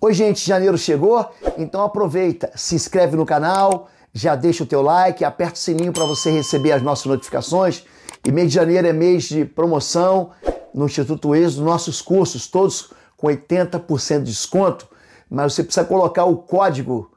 Oi, gente, janeiro chegou, então aproveita, se inscreve no canal, já deixa o teu like, aperta o sininho para você receber as nossas notificações. E mês de janeiro é mês de promoção no Instituto Êxodo, nossos cursos todos com 80% de desconto, mas você precisa colocar o código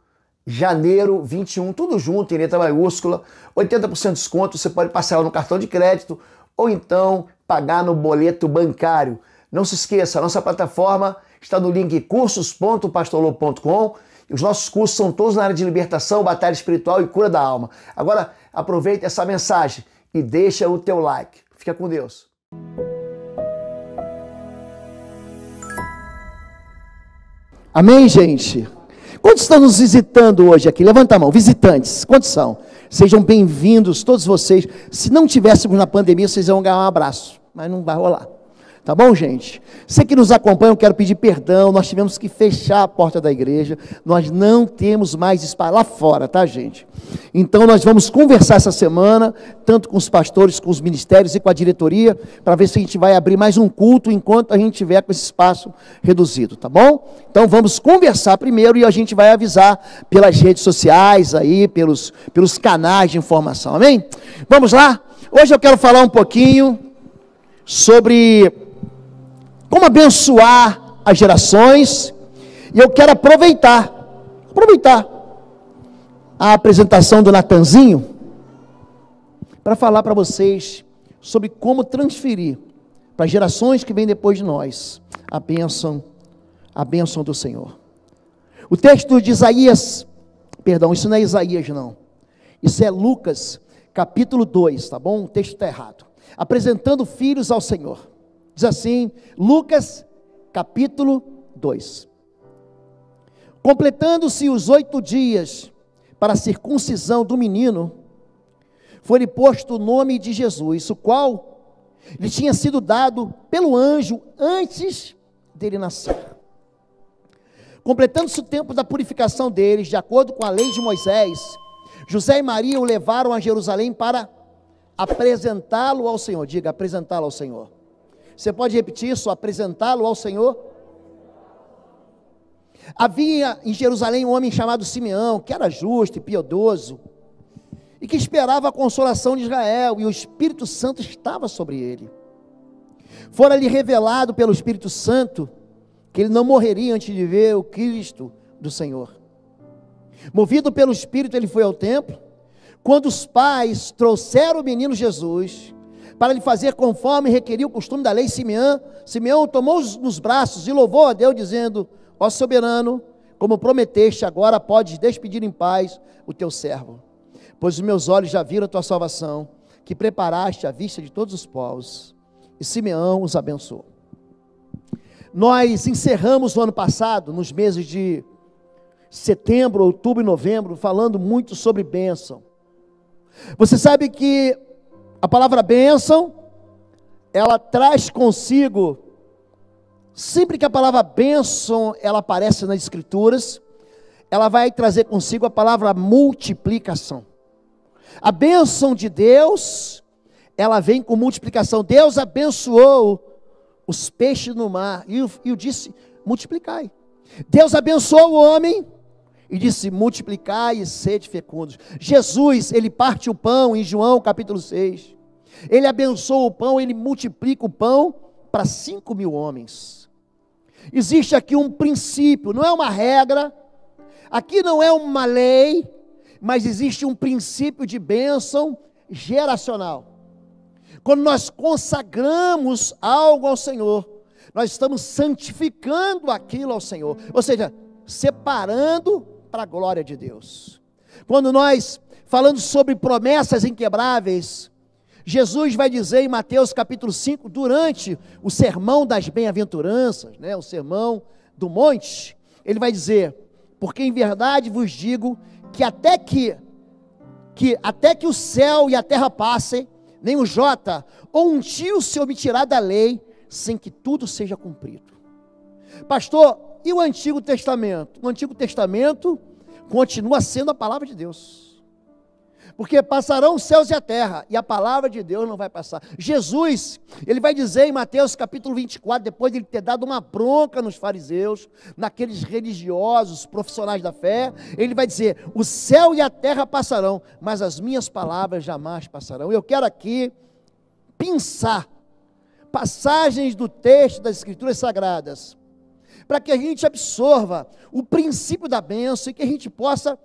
janeiro 21, tudo junto, em letra maiúscula, 80% de desconto, você pode passar no cartão de crédito ou então pagar no boleto bancário. Não se esqueça, a nossa plataforma está no link cursos.pastorlobo.com e os nossos cursos são todos na área de libertação, batalha espiritual e cura da alma. Agora, aproveita essa mensagem e deixa o teu like. Fica com Deus. Amém, gente? Quantos estão nos visitando hoje aqui? Levanta a mão, visitantes, quantos são? Sejam bem-vindos, todos vocês. Se não tivéssemos na pandemia, vocês iam ganhar um abraço, mas não vai rolar. Tá bom, gente? Você que nos acompanha, eu quero pedir perdão, nós tivemos que fechar a porta da igreja, nós não temos mais espaço lá fora, tá, gente? Então nós vamos conversar essa semana, tanto com os pastores, com os ministérios e com a diretoria, para ver se a gente vai abrir mais um culto enquanto a gente tiver com esse espaço reduzido, tá bom? Então vamos conversar primeiro e a gente vai avisar pelas redes sociais aí, pelos canais de informação, amém? Vamos lá? Hoje eu quero falar um pouquinho sobre como abençoar as gerações, e eu quero aproveitar a apresentação do Natanzinho para falar para vocês sobre como transferir para as gerações que vêm depois de nós a bênção do Senhor. O texto de Isaías, perdão, isso não é Isaías não, isso é Lucas capítulo 2, tá bom? O texto está errado. Apresentando filhos ao Senhor. Diz assim, Lucas capítulo 2. Completando-se os 8 dias para a circuncisão do menino, foi-lhe posto o nome de Jesus, o qual lhe tinha sido dado pelo anjo antes dele nascer. Completando-se o tempo da purificação deles, de acordo com a lei de Moisés, José e Maria o levaram a Jerusalém para apresentá-lo ao Senhor. Diga, apresentá-lo ao Senhor. Você pode repetir isso, apresentá-lo ao Senhor? Havia em Jerusalém um homem chamado Simeão, que era justo e piedoso, e que esperava a consolação de Israel, e o Espírito Santo estava sobre ele. Fora-lhe revelado pelo Espírito Santo, que ele não morreria antes de ver o Cristo do Senhor. Movido pelo Espírito, ele foi ao templo. Quando os pais trouxeram o menino Jesus, para lhe fazer conforme requeria o costume da lei, Simeão tomou-os nos braços e louvou a Deus, dizendo, ó soberano, como prometeste, agora podes despedir em paz o teu servo, pois os meus olhos já viram a tua salvação, que preparaste à vista de todos os povos. E Simeão os abençoou. Nós encerramos o ano passado, nos meses de setembro, outubro e novembro, falando muito sobre bênção. Você sabe que a palavra bênção, ela traz consigo, sempre que a palavra bênção, ela aparece nas escrituras, ela vai trazer consigo a palavra multiplicação. A bênção de Deus, ela vem com multiplicação. Deus abençoou os peixes no mar, e o disse, multiplicai. Deus abençoou o homem, e disse, multiplicai e sede fecundos. Jesus, ele parte o pão em João capítulo 6. Ele abençoa o pão, ele multiplica o pão para 5.000 homens. Existe aqui um princípio, não é uma regra, aqui não é uma lei, mas existe um princípio de bênção geracional. Quando nós consagramos algo ao Senhor, nós estamos santificando aquilo ao Senhor, ou seja, separando para a glória de Deus. Quando nós falando sobre promessas inquebráveis, Jesus vai dizer em Mateus capítulo 5, durante o sermão das bem-aventuranças, o sermão do monte, ele vai dizer, porque em verdade vos digo, que até que o céu e a terra passem, nem o jota ou um tio se omitirá da lei, sem que tudo seja cumprido. Pastor, e o Antigo Testamento? O Antigo Testamento continua sendo a palavra de Deus. Porque passarão os céus e a terra, e a palavra de Deus não vai passar. Jesus, ele vai dizer em Mateus capítulo 24, depois de ele ter dado uma bronca nos fariseus, naqueles religiosos, profissionais da fé, ele vai dizer: o céu e a terra passarão, mas as minhas palavras jamais passarão. Eu quero aqui pensar passagens do texto das Escrituras Sagradas, para que a gente absorva o princípio da bênção e que a gente possa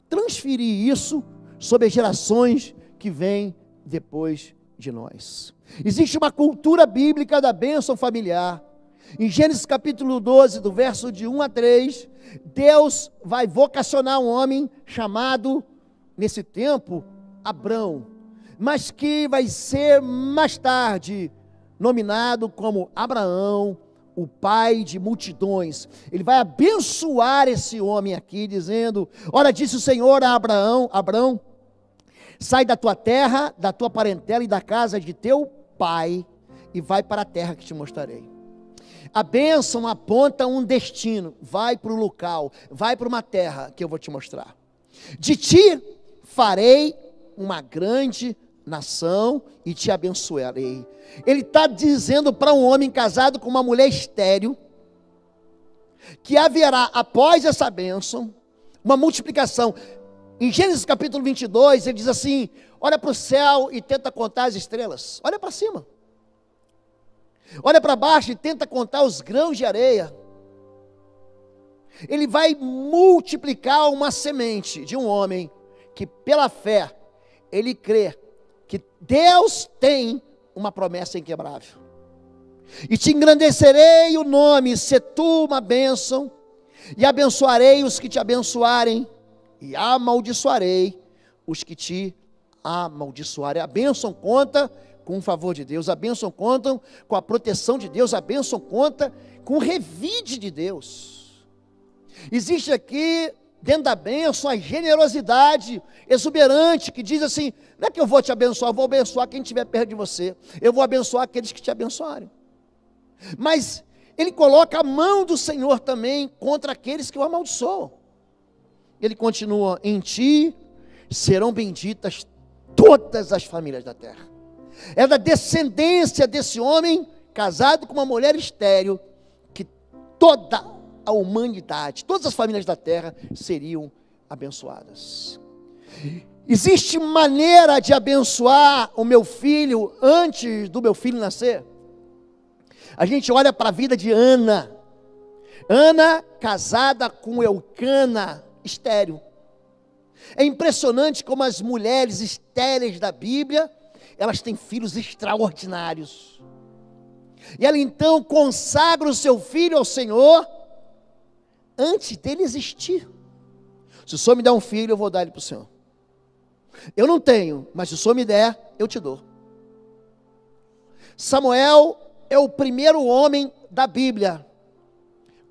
transferir isso sobre as gerações que vêm depois de nós. Existe uma cultura bíblica da bênção familiar. Em Gênesis capítulo 12, do verso de 1 a 3, Deus vai vocacionar um homem chamado, nesse tempo, Abrão, mas que vai ser mais tarde nominado como Abraão, o pai de multidões. Ele vai abençoar esse homem aqui, dizendo: ora, disse o Senhor a Abraão: Abraão, sai da tua terra, da tua parentela e da casa de teu pai, e vai para a terra que te mostrarei. A bênção aponta um destino: vai para o local, vai para uma terra que eu vou te mostrar. De ti farei uma grande nação e te abençoarei. Ele está dizendo para um homem casado com uma mulher estéril, que haverá, após essa bênção, uma multiplicação. Em Gênesis capítulo 22, ele diz assim: olha para o céu e tenta contar as estrelas. Olha para cima. Olha para baixo e tenta contar os grãos de areia. Ele vai multiplicar uma semente de um homem que, pela fé, ele crê que Deus tem uma promessa inquebrável. E te engrandecerei o nome, se tu uma bênção, e abençoarei os que te abençoarem, e amaldiçoarei os que te amaldiçoarem. A bênção conta com o favor de Deus, a bênção conta com a proteção de Deus, a bênção conta com o revide de Deus. Existe aqui, dentro da bênção, a generosidade exuberante, que diz assim: não é que eu vou te abençoar, eu vou abençoar quem estiver perto de você, eu vou abençoar aqueles que te abençoarem. Mas ele coloca a mão do Senhor também contra aqueles que o amaldiçoam. Ele continua: em ti serão benditas todas as famílias da terra. É da descendência desse homem, casado com uma mulher estéril, que toda a humanidade, todas as famílias da terra seriam abençoadas. Existe maneira de abençoar o meu filho antes do meu filho nascer? A gente olha para a vida de Ana. Ana, casada com Eucana, estéril. É impressionante como as mulheres estéreis da Bíblia, elas têm filhos extraordinários. E ela então consagra o seu filho ao Senhor antes dele existir. Se o Senhor me der um filho, eu vou dar ele para o Senhor. Eu não tenho, mas se o Senhor me der, eu te dou. Samuel é o primeiro homem da Bíblia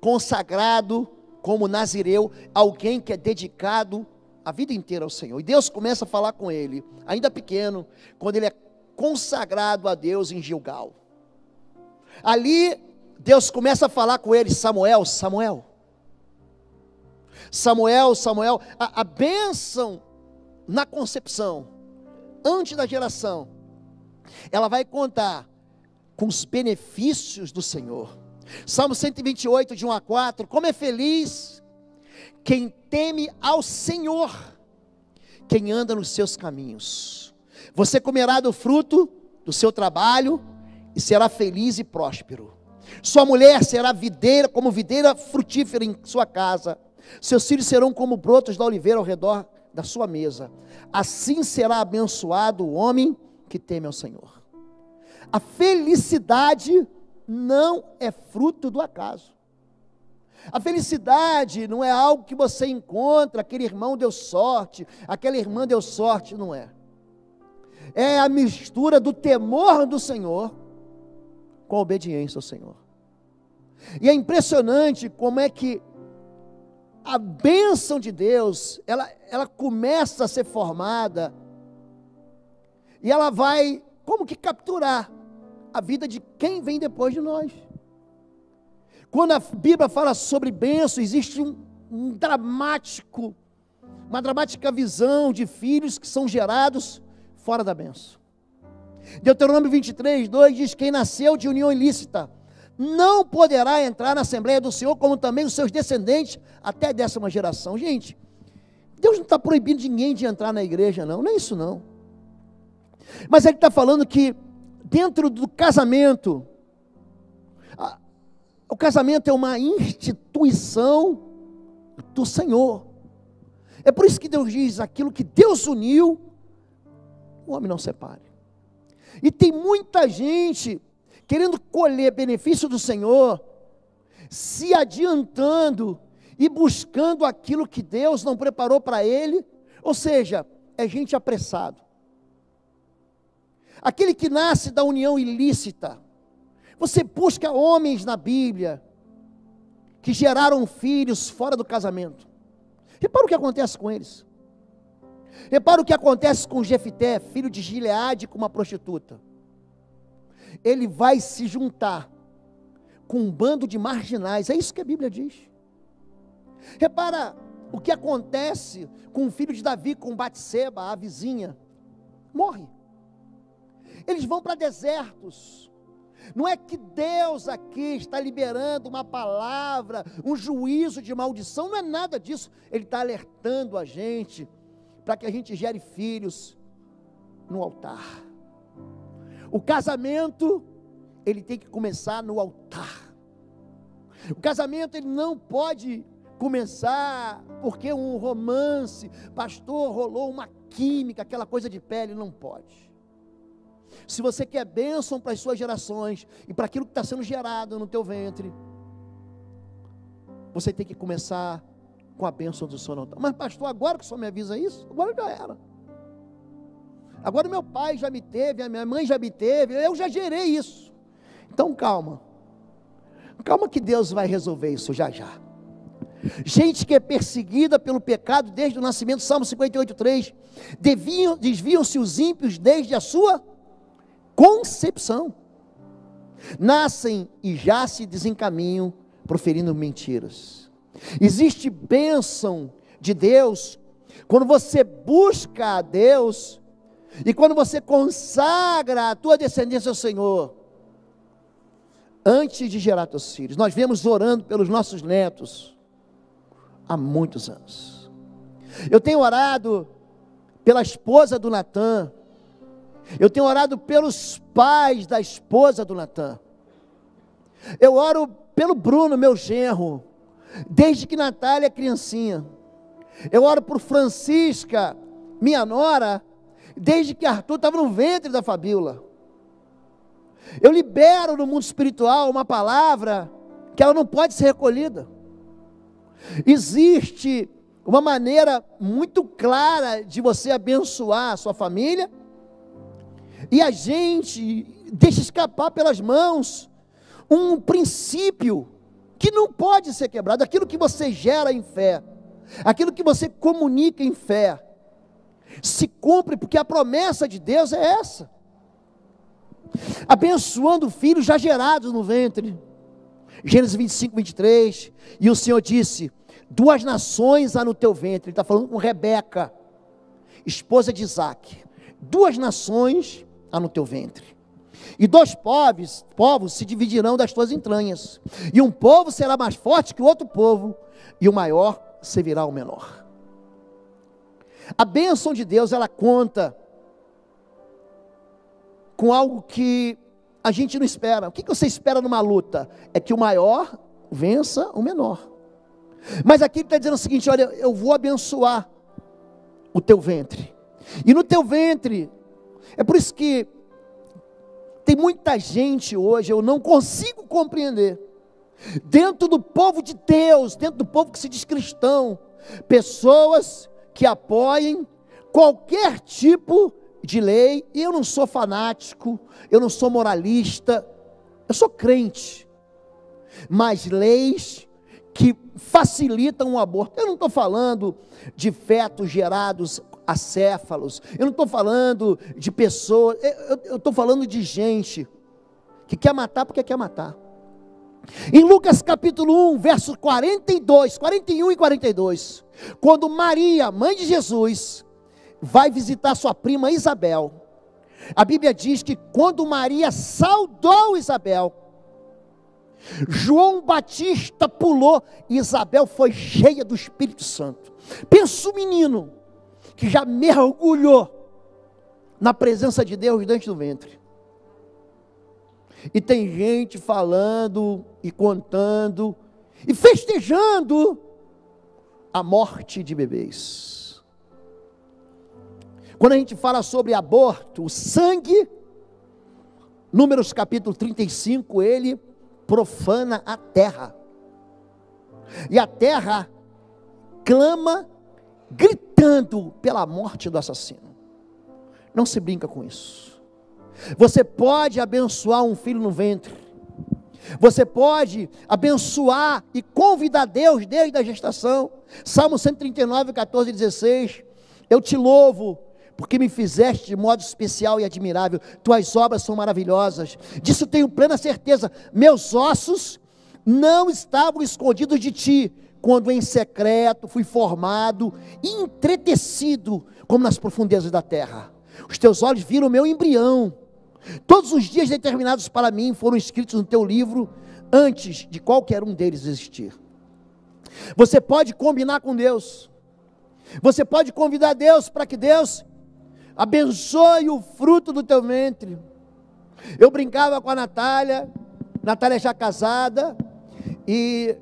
consagrado como nazireu, alguém que é dedicado a vida inteira ao Senhor. E Deus começa a falar com ele, ainda pequeno, quando ele é consagrado a Deus em Gilgal. Ali, Deus começa a falar com ele: Samuel, Samuel. Samuel, Samuel. A bênção na concepção, antes da geração, ela vai contar com os benefícios do Senhor. Salmo 128, de 1 a 4, como é feliz quem teme ao Senhor, quem anda nos seus caminhos. Você comerá do fruto do seu trabalho e será feliz e próspero. Sua mulher será videira, como videira frutífera em sua casa. Seus filhos serão como brotos da oliveira ao redor da sua mesa. Assim será abençoado o homem que teme ao Senhor. A felicidade não é fruto do acaso. A felicidade não é algo que você encontra, aquele irmão deu sorte, aquela irmã deu sorte, não é. É a mistura do temor do Senhor com a obediência ao Senhor. E é impressionante como é que a bênção de Deus, ela começa a ser formada, e ela vai, como que capturar a vida de quem vem depois de nós. Quando a Bíblia fala sobre bênção, existe um dramático uma dramática visão de filhos que são gerados fora da bênção. Deuteronômio 23, 2 diz: quem nasceu de união ilícita não poderá entrar na Assembleia do Senhor, como também os seus descendentes até a 10ª geração. Gente, Deus não está proibindo ninguém de entrar na igreja, não é isso não. Mas Ele está falando que dentro do casamento, o casamento é uma instituição do Senhor. É por isso que Deus diz: aquilo que Deus uniu, o homem não separe. E tem muita gente querendo colher benefício do Senhor, se adiantando e buscando aquilo que Deus não preparou para ele, ou seja, é gente apressado. Aquele que nasce da união ilícita, você busca homens na Bíblia que geraram filhos fora do casamento. Repara o que acontece com eles. Repara o que acontece com Jefté, filho de Gileade, com uma prostituta. Ele vai se juntar com um bando de marginais, é isso que a Bíblia diz. Repara o que acontece com o filho de Davi, com Batseba, a vizinha, morre. Eles vão para desertos. Não é que Deus aqui está liberando uma palavra, um juízo de maldição, não é nada disso. Ele está alertando a gente para que a gente gere filhos no altar. O casamento, ele tem que começar no altar. O casamento, ele não pode começar porque um romance, pastor, rolou uma química, aquela coisa de pele, não pode. Se você quer bênção para as suas gerações e para aquilo que está sendo gerado no teu ventre, você tem que começar com a bênção do Senhor. Mas pastor, agora que o Senhor me avisa isso, agora já era. Agora meu pai já me teve, a minha mãe já me teve, eu já gerei isso. Então calma. Calma que Deus vai resolver isso já já. Gente que é perseguida pelo pecado desde o nascimento, Salmo 58:3, desviam-se os ímpios desde a sua concepção. Nascem e já se desencaminham, proferindo mentiras. Existe bênção de Deus quando você busca a Deus e quando você consagra a tua descendência ao Senhor antes de gerar teus filhos. Nós vemos orando pelos nossos netos há muitos anos. Eu tenho orado pela esposa do Natan. Eu tenho orado pelos pais da esposa do Natan. Eu oro pelo Bruno, meu genro, desde que Natália é criancinha. Eu oro por Francisca, minha nora, desde que Arthur estava no ventre da Fabíola. Eu libero no mundo espiritual uma palavra que ela não pode ser recolhida. Existe uma maneira muito clara de você abençoar a sua família, e a gente deixa escapar pelas mãos um princípio que não pode ser quebrado. Aquilo que você gera em fé, aquilo que você comunica em fé, se cumpre, porque a promessa de Deus é essa. Abençoando filhos já gerados no ventre. Gênesis 25:23, e o Senhor disse: 2 nações há no teu ventre. Ele está falando com Rebeca, esposa de Isaac. 2 nações há no teu ventre, e 2 povos se dividirão das tuas entranhas, e um povo será mais forte que o outro povo, e o maior servirá ao menor. A bênção de Deus, ela conta com algo que a gente não espera. O que você espera numa luta? É que o maior vença o menor. Mas aqui ele está dizendo o seguinte: olha, eu vou abençoar o teu ventre, e no teu ventre, é por isso que tem muita gente hoje, eu não consigo compreender, dentro do povo de Deus, dentro do povo que se diz cristão, pessoas que apoiem qualquer tipo de lei. E eu não sou fanático, eu não sou moralista, eu sou crente, mas leis que facilitam o aborto. Eu não estou falando de fetos gerados acéfalos, eu não estou falando de pessoas, eu estou falando de gente que quer matar porque quer matar. Em Lucas capítulo 1, versos 42, 41 e 42, quando Maria, mãe de Jesus, vai visitar sua prima Isabel, a Bíblia diz que quando Maria saudou Isabel, João Batista pulou e Isabel foi cheia do Espírito Santo. Pensa o menino que já mergulhou na presença de Deus dentro do ventre. E tem gente falando e contando e festejando a morte de bebês. Quando a gente fala sobre aborto, o sangue, Números capítulo 35, ele profana a terra. E a terra clama, gritando pela morte do assassino. Não se brinca com isso. Você pode abençoar um filho no ventre. Você pode abençoar e convidar Deus desde a gestação. Salmo 139, 14 e 16. Eu te louvo, porque me fizeste de modo especial e admirável. Tuas obras são maravilhosas. Disso tenho plena certeza. Meus ossos não estavam escondidos de ti, quando em secreto fui formado e entretecido, como nas profundezas da terra. Os teus olhos viram o meu embrião. Todos os dias determinados para mim foram escritos no teu livro, antes de qualquer um deles existir. Você pode combinar com Deus. Você pode convidar Deus para que Deus abençoe o fruto do teu ventre. Eu brincava com a Natália já casada, e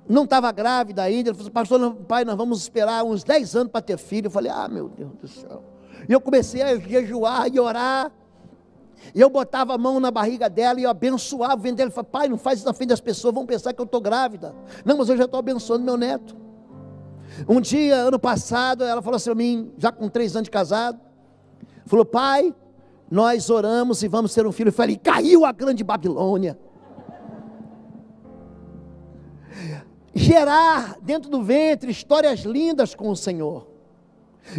não estava grávida ainda. Ele falou assim: pastor, pai, nós vamos esperar uns 10 anos para ter filho. Eu falei: ah, meu Deus do céu. E eu comecei a jejuar e orar, e eu botava a mão na barriga dela e eu abençoava o ventre dela. Eu falei: pai, não faz isso na frente das pessoas, vão pensar que eu estou grávida. Não, mas eu já estou abençoando meu neto. Um dia, ano passado, ela falou assim para mim, já com 3 anos de casado, falou: pai, nós oramos e vamos ter um filho. Eu falei: caiu a grande Babilônia. Gerar dentro do ventre histórias lindas com o Senhor.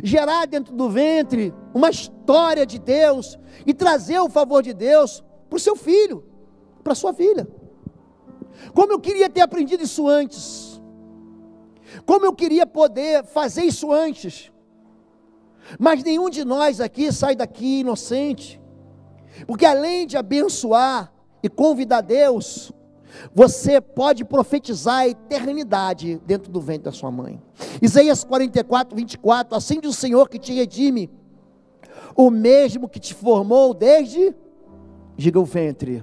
Gerar dentro do ventre uma história de Deus e trazer o favor de Deus para o seu filho, para a sua filha. Como eu queria ter aprendido isso antes. Como eu queria poder fazer isso antes. Mas nenhum de nós aqui sai daqui inocente. Porque além de abençoar e convidar Deus, você pode profetizar a eternidade dentro do ventre da sua mãe. Isaías 44, 24, assim diz o Senhor que te redime, o mesmo que te formou desde, diga, o ventre.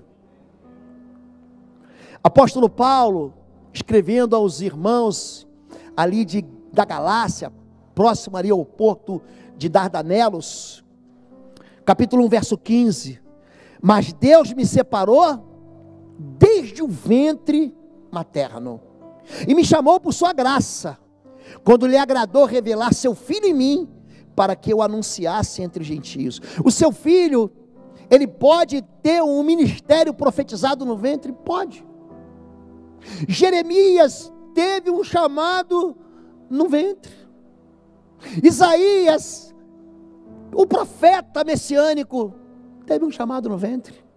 Apóstolo Paulo, escrevendo aos irmãos ali da Galácia, próximo ali ao porto de Dardanelos, capítulo 1, verso 15, mas Deus me separou desde o ventre materno, e me chamou por sua graça, quando lhe agradou revelar seu filho em mim, para que eu anunciasse entre os gentios. O seu filho, ele pode ter um ministério profetizado no ventre? Pode. Jeremias teve um chamado no ventre. Isaías, o profeta messiânico, teve um chamado no ventre.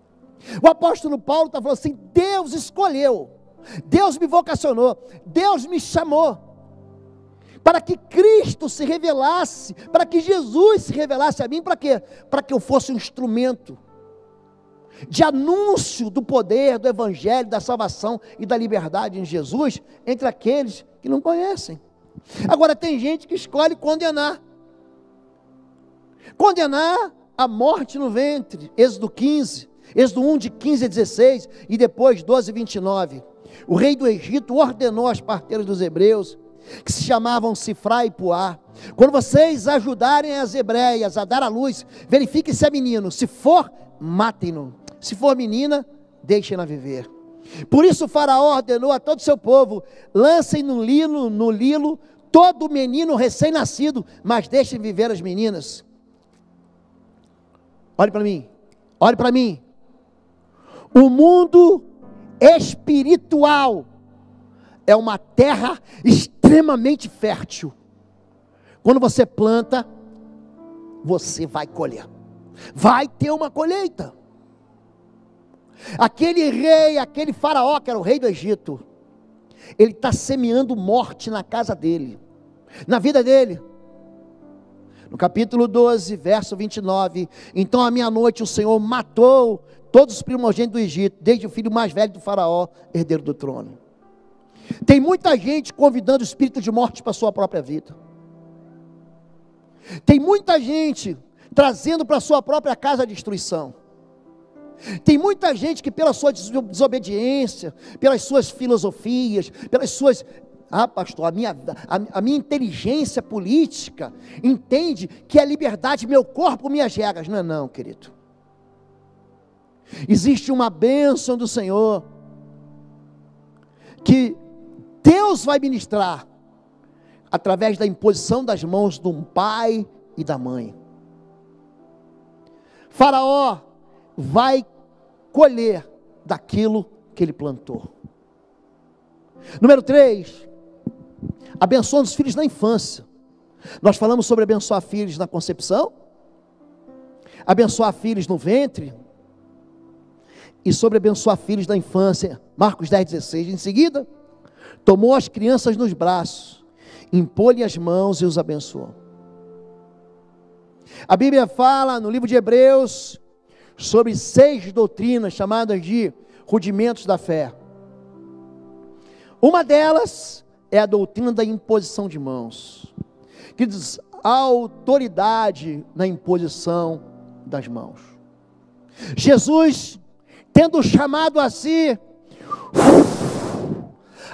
O apóstolo Paulo está falando assim: Deus escolheu, Deus me vocacionou, Deus me chamou, para que Cristo se revelasse, para que Jesus se revelasse a mim. Para quê? Para que eu fosse um instrumento de anúncio do poder, do evangelho, da salvação e da liberdade em Jesus, entre aqueles que não conhecem. Agora tem gente que escolhe condenar a morte no ventre. Êxodo 15, Êxodo 1 de 15 a 16 e depois 12 e 29. O rei do Egito ordenou às parteiras dos hebreus, que se chamavam Sifrá e Puá: quando vocês ajudarem as hebreias a dar à luz, verifiquem se é menino. Se for, matem-no. Se for menina, deixem-na viver. Por isso o faraó ordenou a todo o seu povo: lancem no lilo todo menino recém-nascido, mas deixem viver as meninas. Olhe para mim, olhe para mim. O mundo espiritual é uma terra extremamente fértil. Quando você planta, você vai colher. Vai ter uma colheita. Aquele rei, aquele faraó que era o rei do Egito, ele está semeando morte na casa dele, na vida dele. No capítulo 12, verso 29, então à meia-noite o Senhor matou todos os primogênitos do Egito, desde o filho mais velho do faraó, herdeiro do trono. Tem muita gente convidando o espírito de morte para a sua própria vida. Tem muita gente trazendo para a sua própria casa a destruição. Tem muita gente que pela sua desobediência, pelas suas filosofias, pelas suas... pastor, a minha inteligência política entende que é liberdade, meu corpo, minhas regras. Não, querido. Existe uma bênção do Senhor que Deus vai ministrar através da imposição das mãos de um pai e da mãe. Faraó vai colher daquilo que ele plantou. Número 3, abençoando os filhos na infância. Nós falamos sobre abençoar filhos na concepção, abençoar filhos no ventre, e sobre abençoar filhos na infância. Marcos 10,16. Em seguida, tomou as crianças nos braços, impôs-lhe as mãos e os abençoou. A Bíblia fala no livro de Hebreus sobre 6 doutrinas chamadas de rudimentos da fé. Uma delas é a doutrina da imposição de mãos, que diz a autoridade na imposição das mãos. Jesus, tendo chamado a si,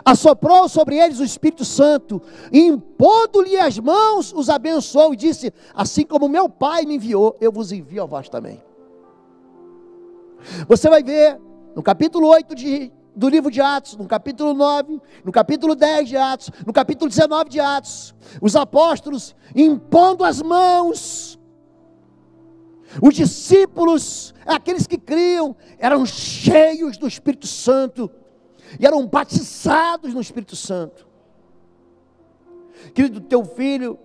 assoprou sobre eles o Espírito Santo, e impondo-lhe as mãos, os abençoou e disse: assim como meu Pai me enviou, eu vos envio a vós também. Você vai ver no capítulo 8 do livro de Atos, no capítulo 9, no capítulo 10 de Atos, no capítulo 19 de Atos, os apóstolos impondo as mãos. Os discípulos, aqueles que criam, eram cheios do Espírito Santo e eram batizados no Espírito Santo. Querido, teu filho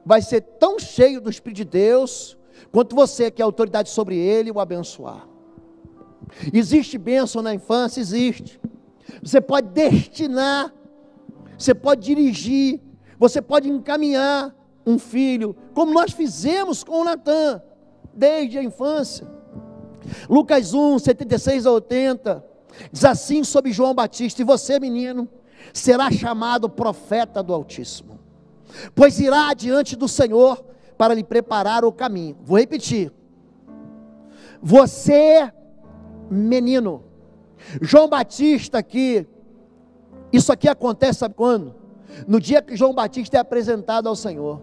vai ser tão cheio do Espírito de Deus quanto você, que é autoridade sobre ele, o abençoar. Existe bênção na infância? Existe. Você pode destinar, você pode dirigir, você pode encaminhar um filho, como nós fizemos com o Natan, desde a infância. Lucas 1, 76 a 80, diz assim sobre João Batista: e você, menino, será chamado profeta do Altíssimo, pois irá diante do Senhor para lhe preparar o caminho. Vou repetir: você, menino. João Batista aqui, isso aqui acontece, sabe quando? No dia que João Batista é apresentado ao Senhor.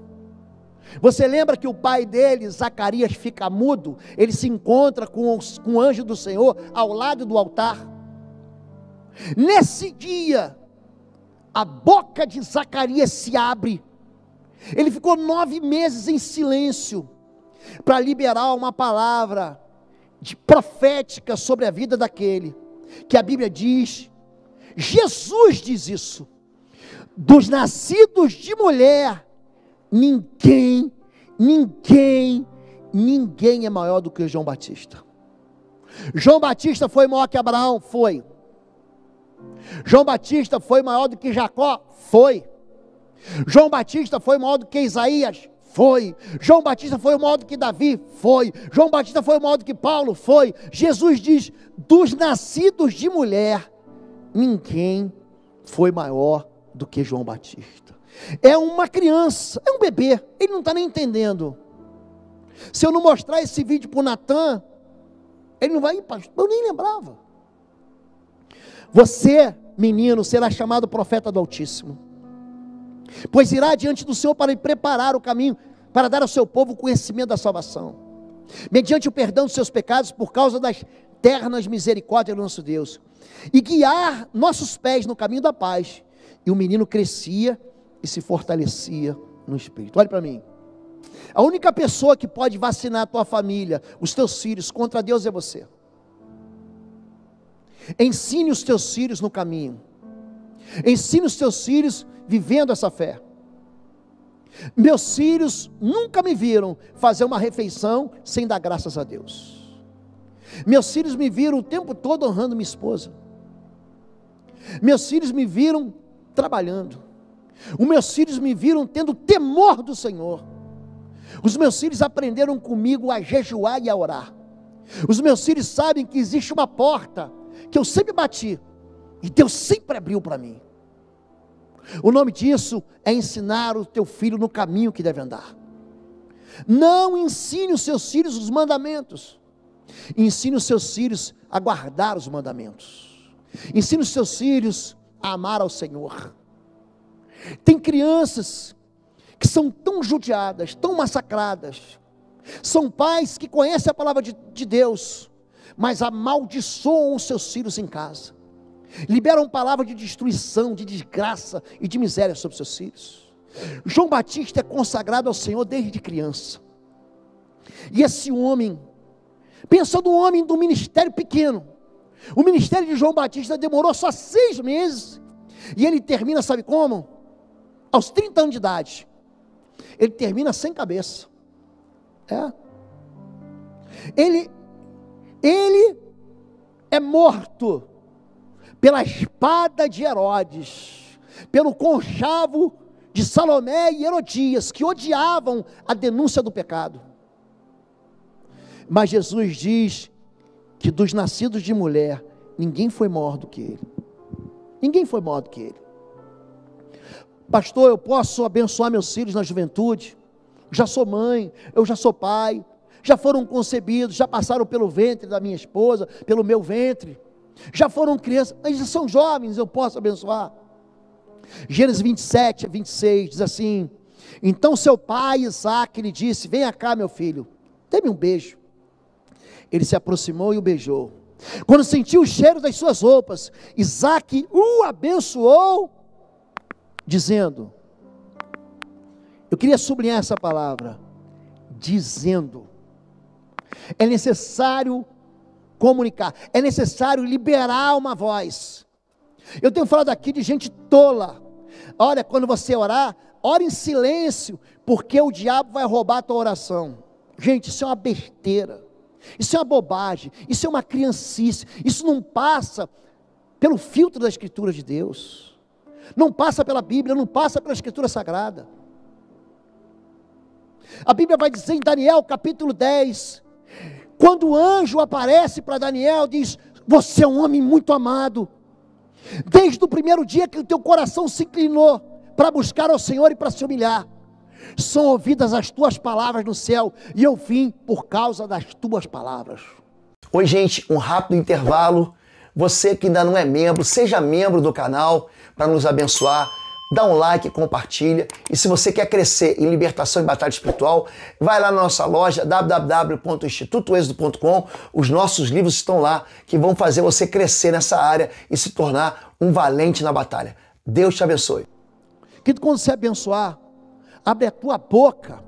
Você lembra que o pai dele, Zacarias, fica mudo? Ele se encontra com o anjo do Senhor ao lado do altar. Nesse dia, a boca de Zacarias se abre. Ele ficou 9 meses em silêncio para liberar uma palavra profética sobre a vida daquele, que a Bíblia diz, Jesus diz isso: dos nascidos de mulher, ninguém é maior do que João Batista. João Batista foi maior que Abraão? Foi. João Batista foi maior do que Jacó? Foi. João Batista foi maior do que Isaías? Foi. João Batista foi maior do que Davi? Foi. João Batista foi maior do que Paulo? Foi. Jesus diz, dos nascidos de mulher, ninguém foi maior do que João Batista. É uma criança, é um bebê, ele não está nem entendendo. Se eu não mostrar esse vídeo para o Natan, ele não vai ir, pastor, eu nem lembrava. Você, menino, será chamado profeta do Altíssimo, pois irá diante do Senhor para lhe preparar o caminho, para dar ao seu povo o conhecimento da salvação, mediante o perdão dos seus pecados, por causa das ternas misericórdias do nosso Deus, e guiar nossos pés no caminho da paz. E o menino crescia e se fortalecia no Espírito. Olha para mim, a única pessoa que pode vacinar a tua família, os teus filhos, contra Deus é você. Ensine os teus filhos no caminho, ensine os teus filhos vivendo essa fé. Meus filhos nunca me viram fazer uma refeição sem dar graças a Deus. Meus filhos me viram o tempo todo honrando minha esposa. Meus filhos me viram trabalhando. Os meus filhos me viram tendo temor do Senhor. Os meus filhos aprenderam comigo a jejuar e a orar. Os meus filhos sabem que existe uma porta que eu sempre bati e Deus sempre abriu para mim. O nome disso é ensinar o teu filho no caminho que deve andar. Não ensine os seus filhos os mandamentos. Ensine os seus filhos a guardar os mandamentos. Ensine os seus filhos a amar ao Senhor. Tem crianças que são tão judiadas, tão massacradas. São pais que conhecem a palavra de Deus, mas amaldiçoam os seus filhos em casa. Liberam palavra de destruição, de desgraça e de miséria sobre seus filhos. João Batista é consagrado ao Senhor desde criança. E esse homem, pensa no homem do ministério pequeno. O ministério de João Batista demorou só 6 meses. E ele termina, sabe como? Aos 30 anos de idade. Ele termina sem cabeça. Ele é morto pela espada de Herodes, pelo conchavo de Salomé e Herodias, que odiavam a denúncia do pecado. Mas Jesus diz que dos nascidos de mulher, ninguém foi maior do que ele. Ninguém foi maior do que ele. Pastor, eu posso abençoar meus filhos na juventude? Já sou mãe, eu já sou pai, já foram concebidos, já passaram pelo ventre da minha esposa, pelo meu ventre, já foram crianças, mas já são jovens, eu posso abençoar. Gênesis 27 a 26 diz assim: então seu pai Isaque lhe disse: venha cá meu filho, dê-me um beijo. Ele se aproximou e o beijou. Quando sentiu o cheiro das suas roupas, Isaque o abençoou, dizendo, eu queria sublinhar essa palavra, dizendo. É necessário comunicar, é necessário liberar uma voz. Eu tenho falado aqui de gente tola. Olha, quando você orar, ore em silêncio, porque o diabo vai roubar a tua oração. Gente, isso é uma besteira, isso é uma bobagem, isso é uma criancice, isso não passa pelo filtro da Escritura de Deus, não passa pela Bíblia, não passa pela Escritura Sagrada. A Bíblia vai dizer em Daniel capítulo 10, quando o anjo aparece para Daniel, diz, você é um homem muito amado, desde o primeiro dia que o teu coração se inclinou para buscar ao Senhor e para se humilhar, são ouvidas as tuas palavras no céu, e eu vim por causa das tuas palavras. Oi gente, um rápido intervalo. Você que ainda não é membro, seja membro do canal para nos abençoar. Dá um like, compartilha. E se você quer crescer em libertação e batalha espiritual, vai lá na nossa loja www.institutoexodo.com. Os nossos livros estão lá que vão fazer você crescer nessa área e se tornar um valente na batalha. Deus te abençoe. Que quando você abençoar, abre a tua boca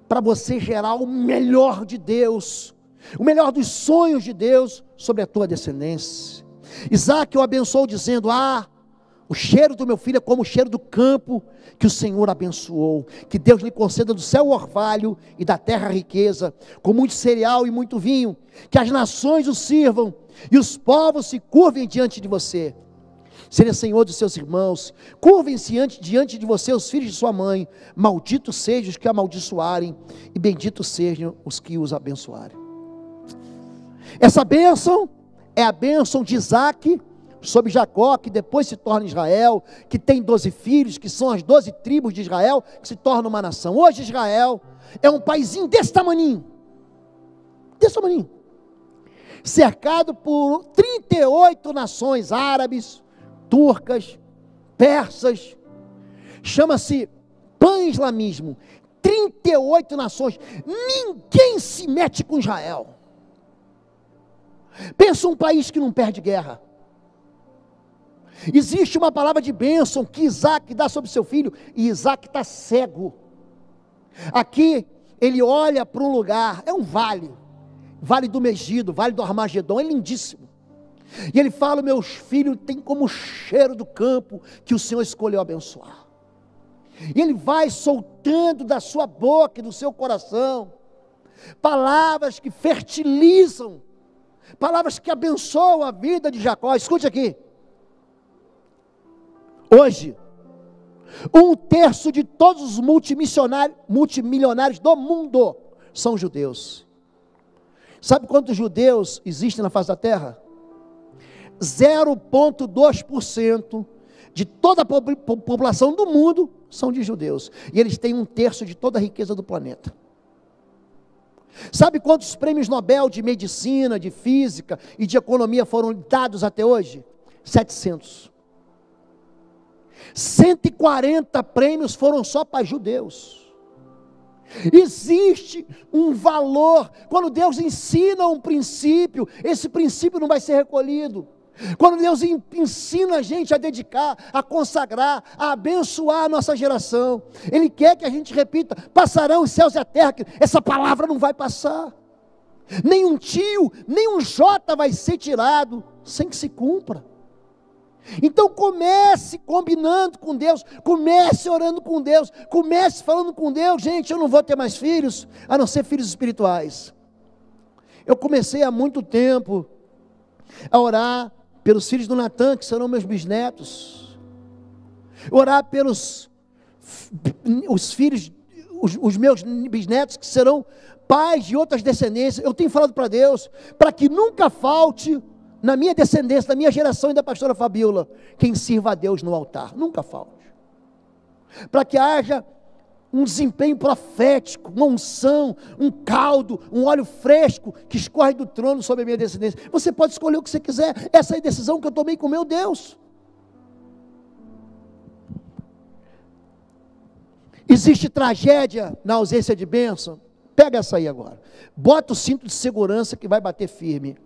para você gerar o melhor de Deus, o melhor dos sonhos de Deus sobre a tua descendência. Isaque o abençoou dizendo, o cheiro do meu filho é como o cheiro do campo que o Senhor abençoou, que Deus lhe conceda do céu o orvalho e da terra a riqueza, com muito cereal e muito vinho, que as nações o sirvam e os povos se curvem diante de você. Seja Senhor dos seus irmãos, curvem-se diante de você os filhos de sua mãe, malditos sejam os que amaldiçoarem, e benditos sejam os que os abençoarem. Essa bênção é a bênção de Isaque sobre Jacó, que depois se torna Israel, que tem 12 filhos, que são as 12 tribos de Israel, que se torna uma nação. Hoje Israel é um paizinho desse tamaninho, cercado por 38 nações árabes, turcas, persas, chama-se pan-islamismo, 38 nações, ninguém se mete com Israel. Pensa um país que não perde guerra. Existe uma palavra de bênção que Isaque dá sobre seu filho, e Isaque está cego. Aqui ele olha para um lugar, é um vale, vale do Megido, vale do Armagedon, é lindíssimo. E ele fala, meus filhos têm como o cheiro do campo que o Senhor escolheu abençoar. E ele vai soltando da sua boca e do seu coração palavras que fertilizam, palavras que abençoam a vida de Jacó. Escute aqui. Hoje, 1/3 de todos os multimilionários do mundo são judeus. Sabe quantos judeus existem na face da terra? 0,2% de toda a população do mundo são de judeus. E eles têm 1/3 de toda a riqueza do planeta. Sabe quantos prêmios Nobel de medicina, de física e de economia foram dados até hoje? 700. 140 prêmios foram só para judeus. Existe um valor. Quando Deus ensina um princípio, esse princípio não vai ser recolhido. Quando Deus ensina a gente a dedicar, a consagrar, a abençoar a nossa geração, Ele quer que a gente repita: passarão os céus e a terra, que essa palavra não vai passar. Nem um tio, nem um jota vai ser tirado sem que se cumpra. Então comece combinando com Deus, comece orando com Deus, comece falando com Deus. Gente, eu não vou ter mais filhos, a não ser filhos espirituais. Eu comecei há muito tempo a orar pelos filhos do Natan, que serão meus bisnetos, orar pelos filhos, os meus bisnetos, que serão pais de outras descendências. Eu tenho falado para Deus, para que nunca falte na minha descendência, na minha geração e da pastora Fabiola, quem sirva a Deus no altar, nunca falte, para que haja um desempenho profético, uma unção, um caldo, um óleo fresco que escorre do trono sobre a minha descendência. Você pode escolher o que você quiser. Essa é a decisão que eu tomei com meu Deus. Existe tragédia na ausência de bênção? Pega essa aí agora, bota o cinto de segurança que vai bater firme.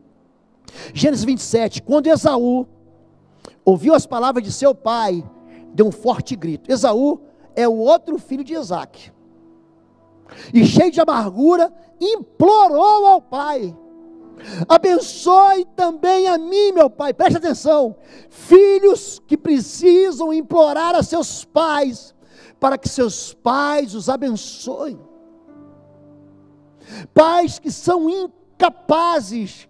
Gênesis 27, quando Esaú ouviu as palavras de seu pai, deu um forte grito. Esaú é o outro filho de Isaque, e cheio de amargura, implorou ao pai: abençoe também a mim, meu pai. Preste atenção, filhos que precisam implorar a seus pais, para que seus pais os abençoem. Pais que são incapazes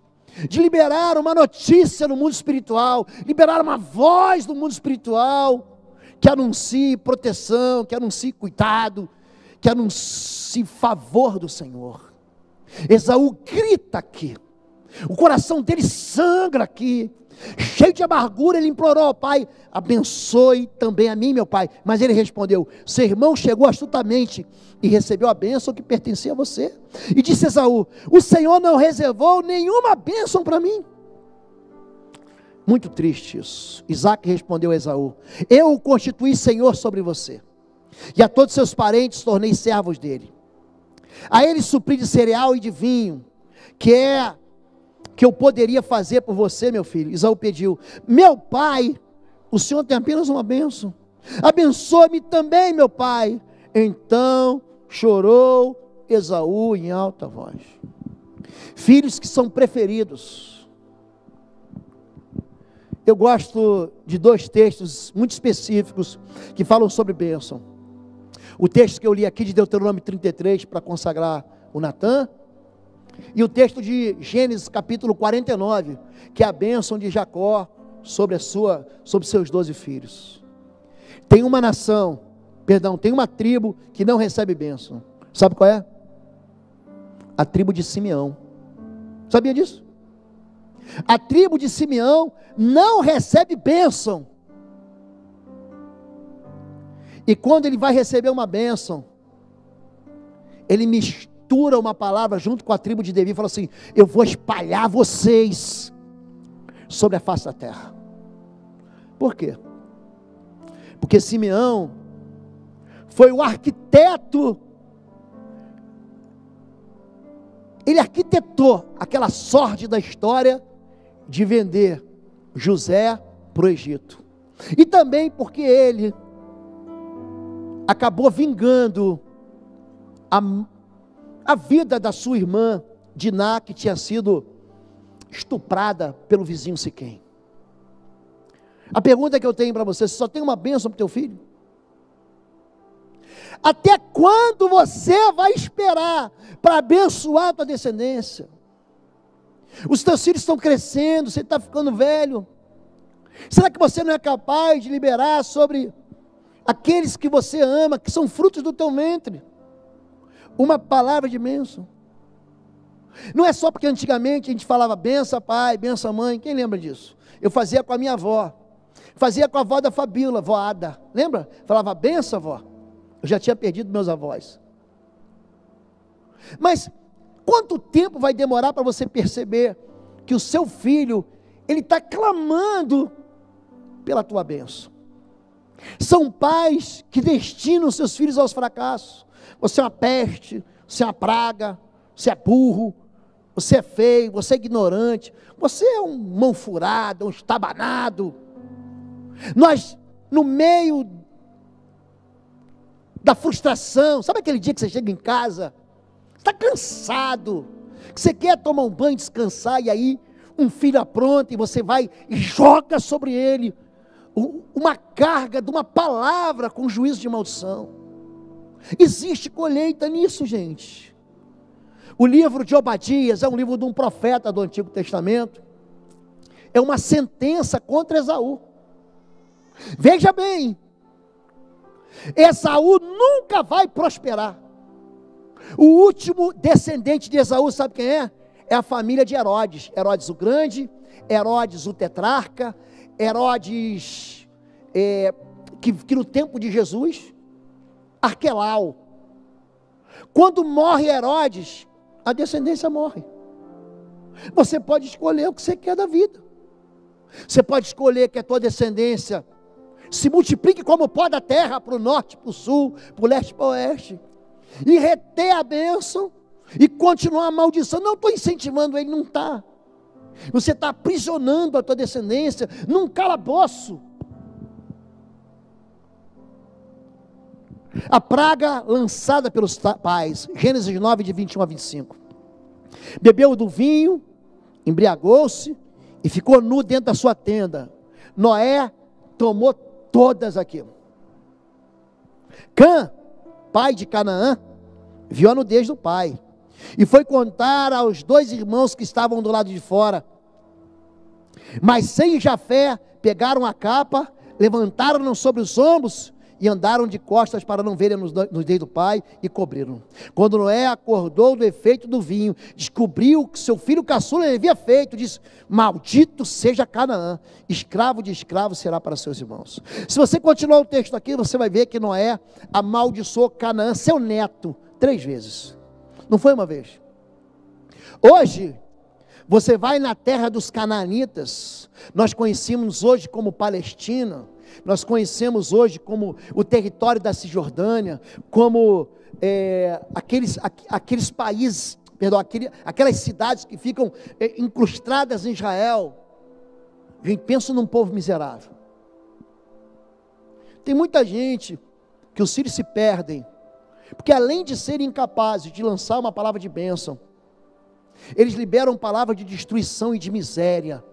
de liberar uma notícia no mundo espiritual, liberar uma voz no mundo espiritual, que anuncie proteção, que anuncie cuidado, que anuncie favor do Senhor. Esaú grita aqui, o coração dele sangra aqui, cheio de amargura, ele implorou ao pai: abençoe também a mim, meu pai. Mas ele respondeu: seu irmão chegou astutamente e recebeu a bênção que pertencia a você. E disse Esaú: o Senhor não reservou nenhuma bênção para mim. Muito triste isso. Isaque respondeu a Esaú: eu o constituí senhor sobre você, e a todos seus parentes tornei servos dele. A ele supri de cereal e de vinho, que eu poderia fazer por você, meu filho. Esaú pediu: meu pai, o senhor tem apenas uma bênção, abençoe-me também, meu pai. Então chorou Esaú em alta voz. Filhos que são preferidos. Eu gosto de 2 textos muito específicos que falam sobre bênção. O texto que eu li aqui de Deuteronômio 33 para consagrar o Natan, e o texto de Gênesis capítulo 49, que é a bênção de Jacó sobre seus 12 filhos. Tem uma tem uma tribo que não recebe bênção. Sabe qual é? A tribo de Simeão. Sabia disso? A tribo de Simeão não recebe bênção. E quando ele vai receber uma bênção, ele mistura uma palavra junto com a tribo de Levi e fala assim: eu vou espalhar vocês sobre a face da terra. Por quê? Porque Simeão foi o arquiteto. Ele arquitetou aquela sorte da história de vender José para o Egito. E também porque ele acabou vingando a vida da sua irmã Diná, que tinha sido estuprada pelo vizinho Siquém. A pergunta que eu tenho para você: você só tem uma bênção para o teu filho? Até quando você vai esperar para abençoar a tua descendência? Os teus filhos estão crescendo, você está ficando velho. Será que você não é capaz de liberar sobre aqueles que você ama, que são frutos do teu ventre, uma palavra de bênção? Não é só porque antigamente a gente falava benção pai, benção mãe, quem lembra disso? Eu fazia com a minha avó, fazia com a avó da Fabíola, vó Ada, lembra? Falava benção, avó. Eu já tinha perdido meus avós. Mas quanto tempo vai demorar para você perceber que o seu filho, ele está clamando pela tua bênção? São pais que destinam seus filhos aos fracassos. Você é uma peste, você é uma praga, você é burro, você é feio, você é ignorante, você é um mão furada, um estabanado. Nós, no meio da frustração, sabe aquele dia que você chega em casa, está cansado, que você quer tomar um banho, descansar, e aí um filho apronta e você vai e joga sobre ele uma carga de uma palavra com juízo de maldição. Existe colheita nisso, gente. O livro de Obadias é um livro de um profeta do Antigo Testamento, é uma sentença contra Esaú. Veja bem, Esaú nunca vai prosperar. O último descendente de Esaú, sabe quem é? É a família de Herodes. Herodes o Grande, Herodes o tetrarca, Herodes, que no tempo de Jesus, Arquelau. Quando morre Herodes, a descendência morre. Você pode escolher o que você quer da vida. Você pode escolher que a tua descendência se multiplique como pó da terra, para o norte, para o sul, para o leste, para o oeste, e reter a bênção, e continuar a maldição. Não estou incentivando ele, não está. Você está aprisionando a tua descendência num calabouço. A praga lançada pelos pais, Gênesis 9, de 21 a 25. Bebeu do vinho, embriagou-se, e ficou nu dentro da sua tenda. Noé tomou todas aquilo. Cã, pai de Canaã, viu a nudez do pai, e foi contar aos dois irmãos que estavam do lado de fora. Mas Sem e Jafé pegaram a capa, levantaram-no sobre os ombros, e andaram de costas para não verem nos dedos do pai, e cobriram. Quando Noé acordou do efeito do vinho, descobriu que seu filho caçula havia feito, disse: maldito seja Canaã, escravo de escravo será para seus irmãos. Se você continuar o texto aqui, você vai ver que Noé amaldiçoou Canaã, seu neto, 3 vezes. Não foi uma vez. Hoje, você vai na terra dos canaanitas, nós conhecemos hoje como Palestina, nós conhecemos hoje como o território da Cisjordânia, como aqueles países, perdão, aquelas cidades que ficam incrustadas em Israel. Gente, pensa num povo miserável. Tem muita gente que os filhos se perdem, porque além de serem incapazes de lançar uma palavra de bênção, eles liberam palavra de destruição e de miséria.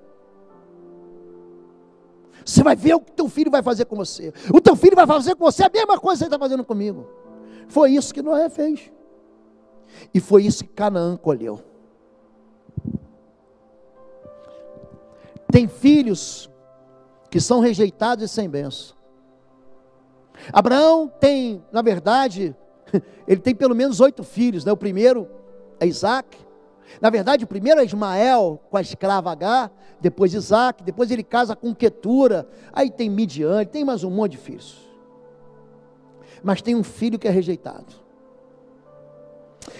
Você vai ver o que teu filho vai fazer com você. O teu filho vai fazer com você a mesma coisa que ele está fazendo comigo. Foi isso que Noé fez. E foi isso que Canaã colheu. Tem filhos que são rejeitados e sem bênção. Abraão tem, na verdade, ele tem pelo menos 8 filhos, né? O primeiro é Isaac. Na verdade, o primeiro é Ismael com a escrava Agar, depois Isaac, depois ele casa com Quetura, aí tem Midian, tem mais um monte de filhos. Mas tem um filho que é rejeitado.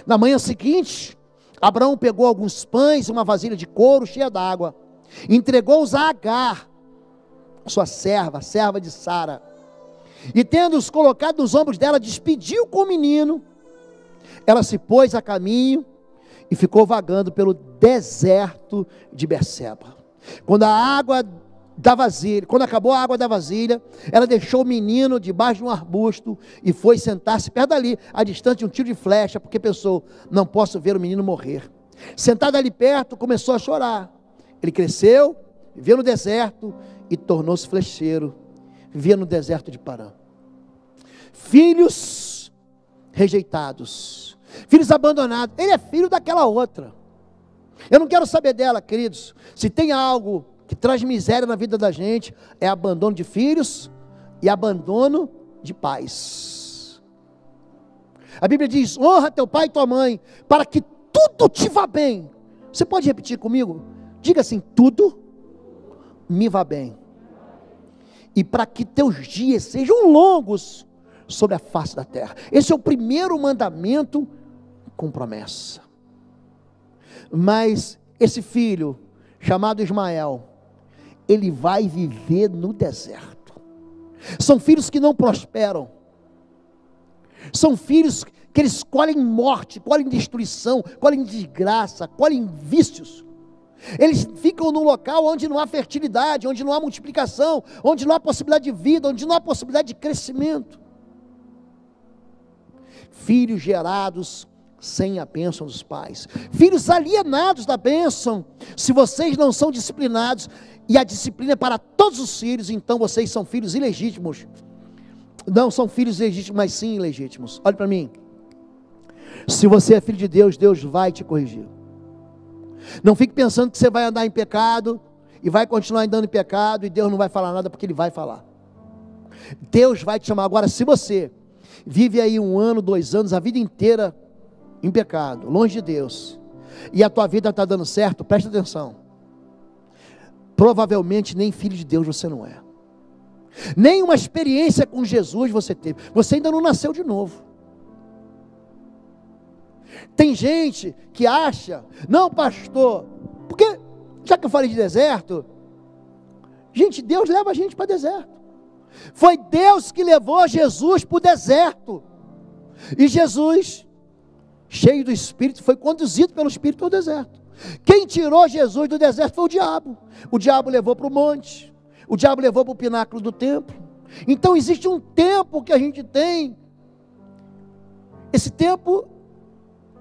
Na manhã seguinte, Abraão pegou alguns pães e uma vasilha de couro cheia d'água, entregou-os a Agar, sua serva de Sara, e tendo-os colocado nos ombros dela, despediu com o menino. Ela se pôs a caminho e ficou vagando pelo deserto de Berseba. Quando acabou a água da vasilha, ela deixou o menino debaixo de um arbusto e foi sentar-se perto dali, a distância de um tiro de flecha, porque pensou: não posso ver o menino morrer. Sentada ali perto, começou a chorar. Ele cresceu, viveu no deserto e tornou-se flecheiro. Vivia no deserto de Parã. Filhos rejeitados, filhos abandonados. Ele é filho daquela outra. Eu não quero saber dela, queridos. Se tem algo que traz miséria na vida da gente, é abandono de filhos e abandono de pais. A Bíblia diz: honra teu pai e tua mãe, para que tudo te vá bem. Você pode repetir comigo? Diga assim: tudo me vá bem, e para que teus dias sejam longos sobre a face da terra. Esse é o primeiro mandamento com promessa. Mas esse filho, chamado Ismael, ele vai viver no deserto. São filhos que não prosperam. São filhos que eles colhem morte, colhem destruição, colhem desgraça, colhem vícios. Eles ficam num local onde não há fertilidade, onde não há multiplicação, onde não há possibilidade de vida, onde não há possibilidade de crescimento. Filhos gerados sem a bênção dos pais, filhos alienados da bênção. Se vocês não são disciplinados, e a disciplina é para todos os filhos, então vocês são filhos ilegítimos. Não são filhos legítimos, mas sim ilegítimos. Olhe para mim. Se você é filho de Deus, Deus vai te corrigir. Não fique pensando que você vai andar em pecado e vai continuar andando em pecado e Deus não vai falar nada, porque Ele vai falar. Deus vai te chamar. Agora, se você vive aí 1 ano, 2 anos, a vida inteira em pecado, longe de Deus, e a tua vida está dando certo, presta atenção. Provavelmente nem filho de Deus você não é. Nenhuma experiência com Jesus você teve. Você ainda não nasceu de novo. Tem gente que acha: não, pastor, porque, já que eu falei de deserto, gente, Deus leva a gente para deserto. Foi Deus que levou Jesus para o deserto. E Jesus, cheio do Espírito, foi conduzido pelo Espírito ao deserto. Quem tirou Jesus do deserto foi o diabo. O diabo levou para o monte. O diabo levou para o pináculo do templo. Então existe um tempo que a gente tem. Esse tempo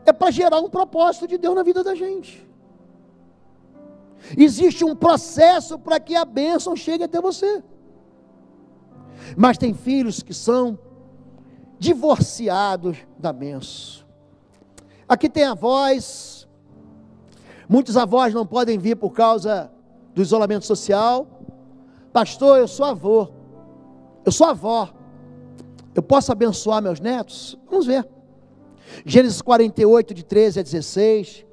é para gerar um propósito de Deus na vida da gente. Existe um processo para que a bênção chegue até você. Mas tem filhos que são divorciados da bênção. Aqui tem avós. Muitos avós não podem vir por causa do isolamento social. Pastor, eu sou avô, eu sou avó, eu posso abençoar meus netos? Vamos ver. Gênesis 48, de 13 a 16.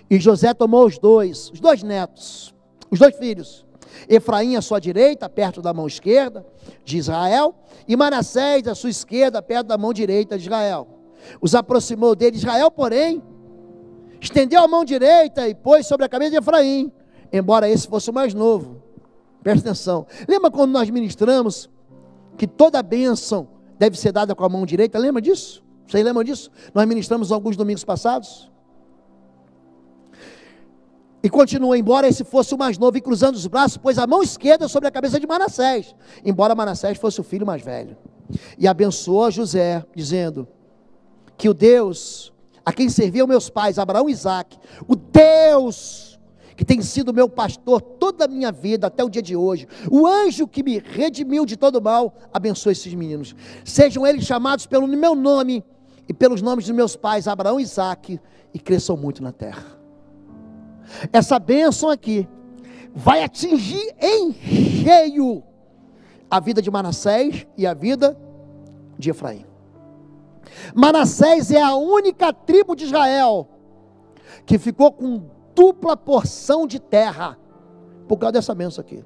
E José tomou os dois netos, os 2 filhos, Efraim à sua direita, perto da mão esquerda de Israel, e Manassés à sua esquerda, perto da mão direita de Israel. Os aproximou dele. Israel, porém, estendeu a mão direita e pôs sobre a cabeça de Efraim, embora esse fosse o mais novo. Presta atenção. Lembra quando nós ministramos que toda a bênção deve ser dada com a mão direita? Lembra disso? Vocês lembram disso? Nós ministramos alguns domingos passados. E continua: embora esse fosse o mais novo, e cruzando os braços, pôs a mão esquerda sobre a cabeça de Manassés, embora Manassés fosse o filho mais velho. E abençoou José, dizendo: que o Deus a quem serviam meus pais, Abraão e Isaque, o Deus que tem sido meu pastor toda a minha vida até o dia de hoje, o anjo que me redimiu de todo mal, abençoe esses meninos. Sejam eles chamados pelo meu nome e pelos nomes dos meus pais, Abraão e Isaque, e cresçam muito na terra. Essa bênção aqui vai atingir em cheio a vida de Manassés e a vida de Efraim. Manassés é a única tribo de Israel que ficou com dupla porção de terra, por causa dessa bênção aqui.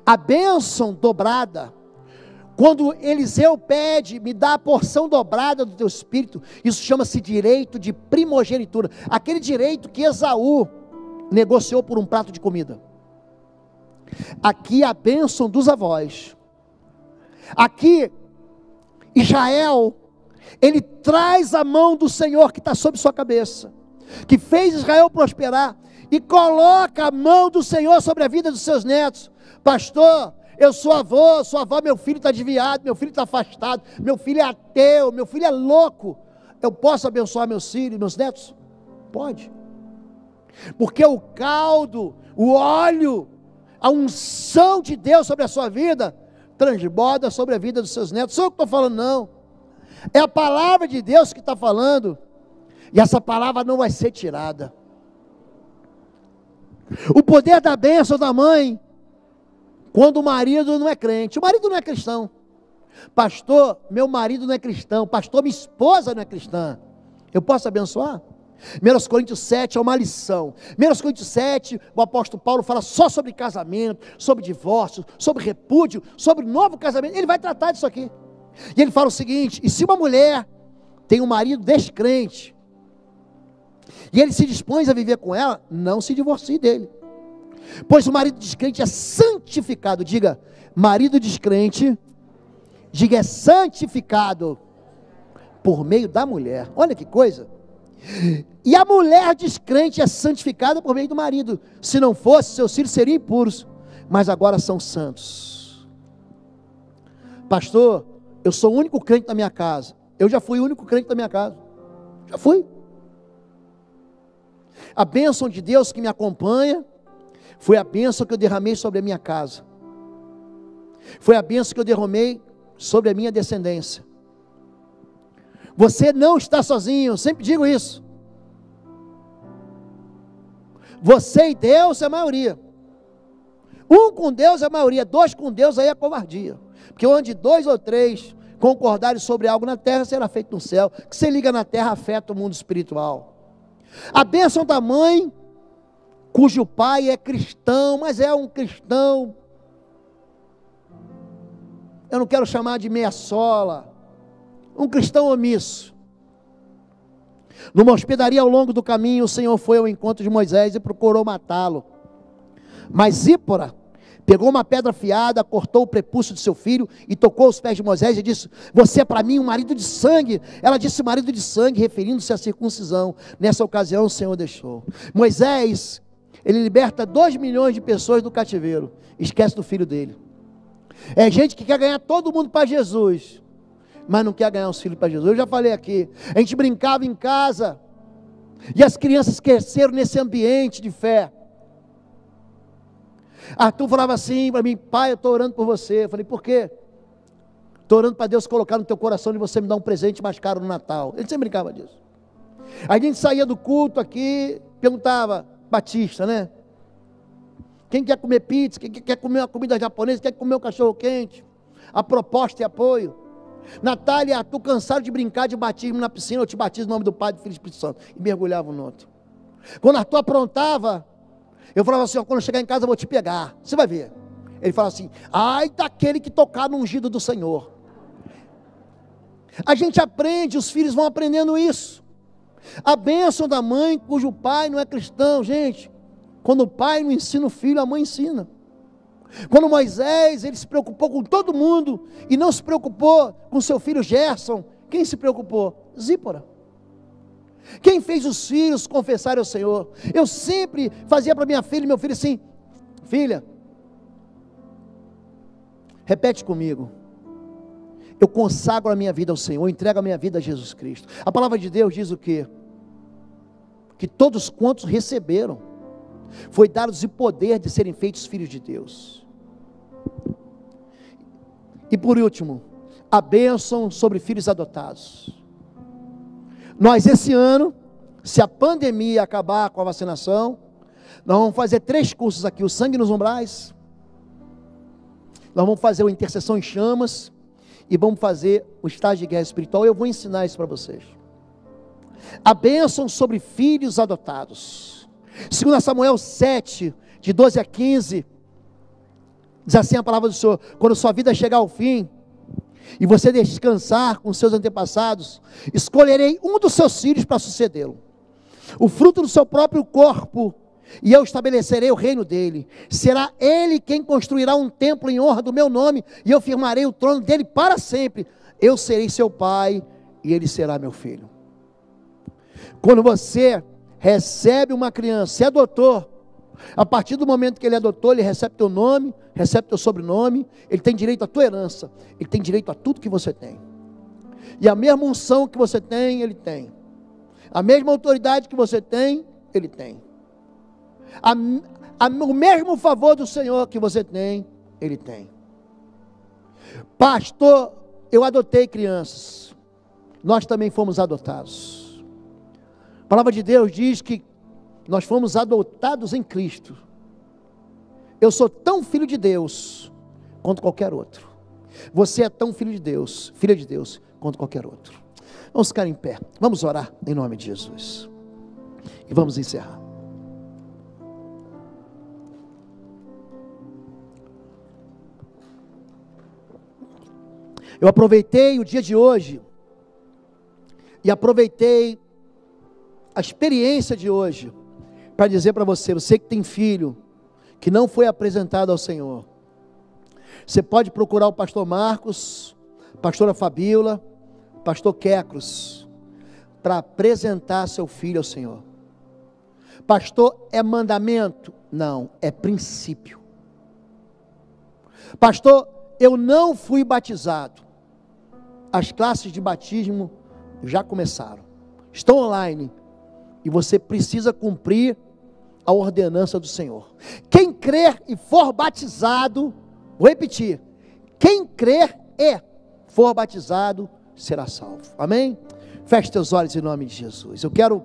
A bênção dobrada, quando Eliseu pede: me dá a porção dobrada do teu espírito, isso chama-se direito de primogenitura, aquele direito que Esaú negociou por um prato de comida. Aqui a bênção dos avós. Aqui Israel, ele traz a mão do Senhor que está sobre sua cabeça, que fez Israel prosperar, e coloca a mão do Senhor sobre a vida dos seus netos. Pastor, eu sou avô, meu filho está desviado, meu filho está afastado, meu filho é ateu, meu filho é louco. Eu posso abençoar meus filhos, meus netos? Pode. Porque o caldo, o óleo, a unção de Deus sobre a sua vida, transborda sobre a vida dos seus netos. Sou eu que estou falando, não. É a palavra de Deus que está falando. E essa palavra não vai ser tirada. O poder da bênção da mãe, quando o marido não é crente. O marido não é cristão. Pastor, meu marido não é cristão. Pastor, minha esposa não é cristã. Eu posso abençoar? 1 Coríntios 7 é uma lição. 1 Coríntios 7, o apóstolo Paulo fala só sobre casamento, sobre divórcio, sobre repúdio, sobre novo casamento. Ele vai tratar disso aqui. E ele fala o seguinte: e se uma mulher tem um marido descrente, e ele se dispõe a viver com ela, não se divorcie dele. Pois o marido descrente é santificado. Diga, marido descrente, diga, é santificado por meio da mulher. Olha que coisa. E a mulher descrente é santificada por meio do marido. Se não fosse, seus filhos seriam impuros, mas agora são santos. Pastor, eu sou o único crente da minha casa. Eu já fui o único crente da minha casa. Já fui. A bênção de Deus que me acompanha foi a bênção que eu derramei sobre a minha casa. Foi a bênção que eu derramei sobre a minha descendência. Você não está sozinho, eu sempre digo isso. Você e Deus é a maioria. Um com Deus é a maioria, dois com Deus aí é covardia. Porque onde 2 ou 3 concordarem sobre algo na terra, será feito no céu. O que se liga na terra afeta o mundo espiritual. A bênção da mãe, cujo pai é cristão, mas é um cristão, eu não quero chamar de meia sola, um cristão omisso. Numa hospedaria ao longo do caminho, o Senhor foi ao encontro de Moisés e procurou matá-lo. Mas Zípora pegou uma pedra afiada, cortou o prepúcio de seu filho e tocou os pés de Moisés e disse: você é para mim um marido de sangue. Ela disse marido de sangue, referindo-se à circuncisão. Nessa ocasião o Senhor deixou. Moisés, ele liberta 2 milhões de pessoas do cativeiro, esquece do filho dele. É gente que quer ganhar todo mundo para Jesus, mas não quer ganhar os filhos para Jesus. Eu já falei aqui, a gente brincava em casa, e as crianças cresceram nesse ambiente de fé. Arthur falava assim para mim: pai, eu estou orando por você. Eu falei: por quê? Estou orando para Deus colocar no teu coração de você me dar um presente mais caro no Natal. Ele sempre brincava disso. Aí a gente saía do culto aqui, perguntava, Batista, né? Quem quer comer pizza? Quem quer comer uma comida japonesa? Quem quer comer um cachorro quente? A proposta e apoio. Natália e Arthur cansaram de brincar de batismo na piscina. Eu te batizo no nome do Pai, do Filho e do Espírito Santo. E mergulhavam no outro. Quando Arthur aprontava, eu falava assim: ó, quando eu chegar em casa eu vou te pegar. Você vai ver. Ele falava assim: ai daquele que tocar no ungido do Senhor. A gente aprende, os filhos vão aprendendo isso. A bênção da mãe cujo pai não é cristão, gente. Quando o pai não ensina o filho, a mãe ensina. Quando Moisés, ele se preocupou com todo mundo e não se preocupou com seu filho Gerson, quem se preocupou? Zípora. Quem fez os filhos confessarem ao Senhor? Eu sempre fazia para minha filha e meu filho assim: filha, repete comigo, eu consagro a minha vida ao Senhor, entrego a minha vida a Jesus Cristo. A palavra de Deus diz o quê? Que todos quantos receberam, foi dado-lhes o poder de serem feitos filhos de Deus. E por último, a bênção sobre filhos adotados. Nós esse ano, se a pandemia acabar com a vacinação, nós vamos fazer 3 cursos aqui: o sangue nos umbrais, nós vamos fazer o intercessão em chamas e vamos fazer o estágio de guerra espiritual. Eu vou ensinar isso para vocês. A bênção sobre filhos adotados. 2 Samuel 7, de 12 a 15, diz assim a palavra do Senhor: quando sua vida chegar ao fim, e você descansar com seus antepassados, escolherei um dos seus filhos para sucedê-lo, o fruto do seu próprio corpo, e eu estabelecerei o reino dele. Será ele quem construirá um templo em honra do meu nome, e eu firmarei o trono dele para sempre. Eu serei seu pai, e ele será meu filho. Quando você recebe uma criança, se adotou, a partir do momento que ele adotou, ele recebe teu nome, recebe teu sobrenome, ele tem direito à tua herança, ele tem direito a tudo que você tem. E a mesma unção que você tem, ele tem. A mesma autoridade que você tem, ele tem. O mesmo favor do Senhor que você tem, ele tem. Pastor, eu adotei crianças. nós também fomos adotados. A palavra de Deus diz que nós fomos adotados em Cristo. Eu sou tão filho de Deus quanto qualquer outro. Você é tão filho de Deus, filha de Deus, quanto qualquer outro. Vamos ficar em pé, vamos orar em nome de Jesus. E vamos encerrar. Eu aproveitei o dia de hoje, e aproveitei a experiência de hoje, para dizer para você, você que tem filho, que não foi apresentado ao Senhor, você pode procurar o pastor Marcos, pastora Fabíola, pastor Quecros, para apresentar seu filho ao Senhor. Pastor, é mandamento? Não, é princípio. Pastor, eu não fui batizado. As classes de batismo já começaram, estão online, e você precisa cumprir a ordenança do Senhor. Quem crer e for batizado, vou repetir, quem crer e for batizado, será salvo, amém? Feche teus olhos em nome de Jesus. Eu quero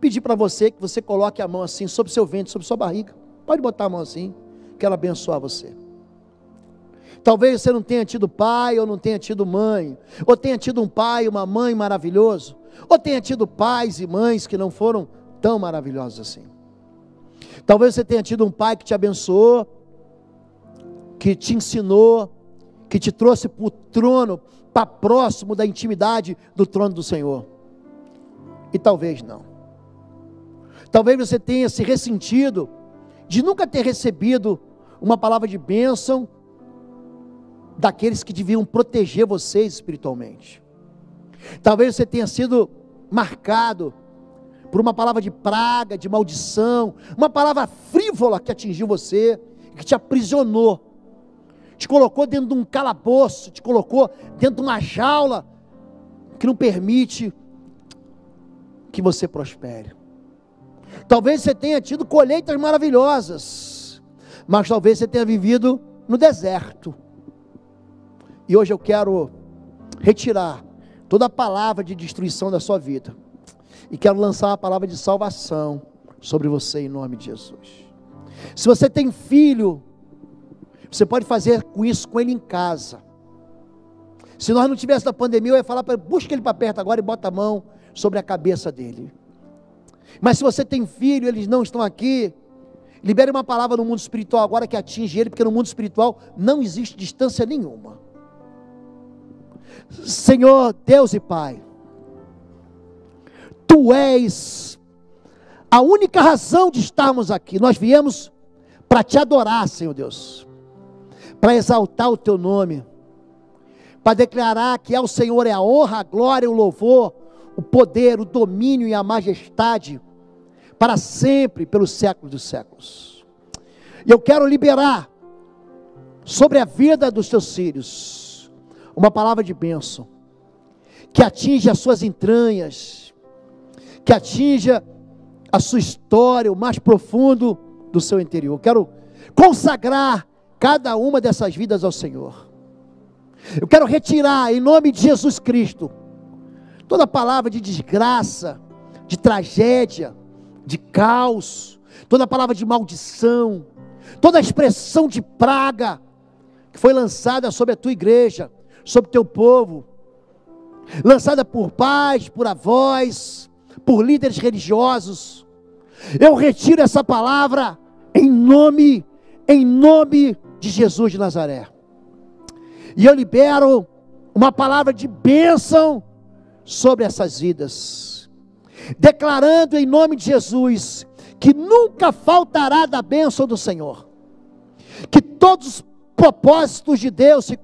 pedir para você que você coloque a mão assim, sobre seu ventre, sobre sua barriga, pode botar a mão assim, quero abençoar você. Talvez você não tenha tido pai, ou não tenha tido mãe, ou tenha tido um pai, uma mãe maravilhoso, ou tenha tido pais e mães que não foram tão maravilhosos assim. Talvez você tenha tido um pai que te abençoou, que te ensinou, que te trouxe para o trono, para próximo da intimidade do trono do Senhor. E talvez não. Talvez você tenha se ressentido de nunca ter recebido uma palavra de bênção daqueles que deviam proteger vocês espiritualmente. Talvez você tenha sido marcado por uma palavra de praga, de maldição, uma palavra frívola que atingiu você, que te aprisionou, te colocou dentro de um calabouço, te colocou dentro de uma jaula que não permite que você prospere. Talvez você tenha tido colheitas maravilhosas, mas talvez você tenha vivido no deserto. E hoje eu quero retirar toda a palavra de destruição da sua vida, e quero lançar uma palavra de salvação sobre você em nome de Jesus. Se você tem filho, você pode fazer isso com ele em casa. Se nós não tivéssemos a pandemia, eu ia falar para ele, busca ele para perto agora e bota a mão sobre a cabeça dele. Mas se você tem filho, eles não estão aqui, libere uma palavra no mundo espiritual agora que atinge ele, porque no mundo espiritual não existe distância nenhuma. Senhor Deus e Pai, Tu és a única razão de estarmos aqui. Nós viemos para Te adorar, Senhor Deus, para exaltar o Teu nome, para declarar que ao Senhor é a honra, a glória, o louvor, o poder, o domínio e a majestade, para sempre, pelos séculos dos séculos. E eu quero liberar sobre a vida dos Teus filhos uma palavra de bênção, que atinja as suas entranhas, que atinja a sua história, o mais profundo do seu interior. Quero consagrar cada uma dessas vidas ao Senhor. Eu quero retirar, em nome de Jesus Cristo, toda palavra de desgraça, de tragédia, de caos, toda palavra de maldição, toda expressão de praga que foi lançada sobre a tua igreja, sobre o teu povo, lançada por pais, por avós, por líderes religiosos. Eu retiro essa palavra em nome de Jesus de Nazaré, e eu libero uma palavra de bênção sobre essas vidas, declarando em nome de Jesus que nunca faltará da bênção do Senhor, que todos os propósitos de Deus se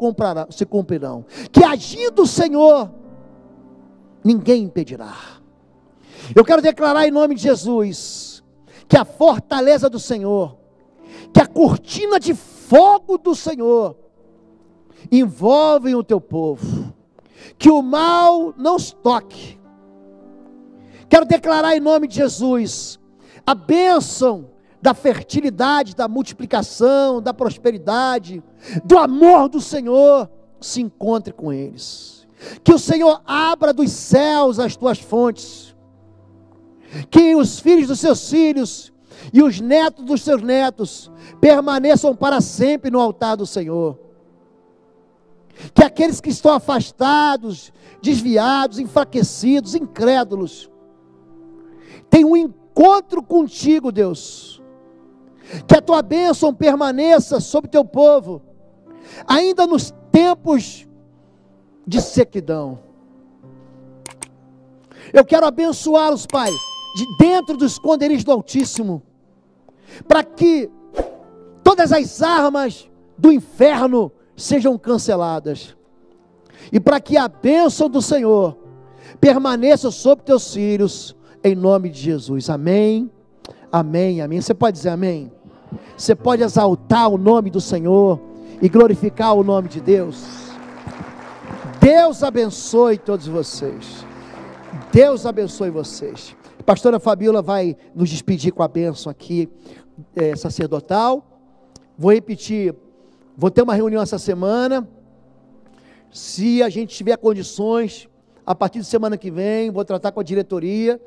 cumprirão, que agindo o Senhor, ninguém impedirá. Eu quero declarar em nome de Jesus, que a fortaleza do Senhor, que a cortina de fogo do Senhor, envolve o teu povo, que o mal não os toque. Quero declarar em nome de Jesus, a bênção da fertilidade, da multiplicação, da prosperidade, do amor do Senhor, se encontre com eles. Que o Senhor abra dos céus as tuas fontes. Que os filhos dos seus filhos e os netos dos seus netos permaneçam para sempre no altar do Senhor. Que aqueles que estão afastados, desviados, enfraquecidos, incrédulos, tenham um encontro contigo, Deus. Que a tua bênção permaneça sobre o teu povo, ainda nos tempos de sequidão. Eu quero abençoá-los, Pai, de dentro do esconderijo do Altíssimo, para que todas as armas do inferno sejam canceladas, e para que a bênção do Senhor permaneça sobre teus filhos, em nome de Jesus. Amém, amém, amém. Você pode dizer amém? Você pode exaltar o nome do Senhor e glorificar o nome de Deus. Deus abençoe todos vocês. Deus abençoe vocês. A pastora Fabiola vai nos despedir com a bênção aqui, sacerdotal. Vou repetir, vou ter uma reunião essa semana. Se a gente tiver condições, a partir de semana que vem, vou tratar com a diretoria.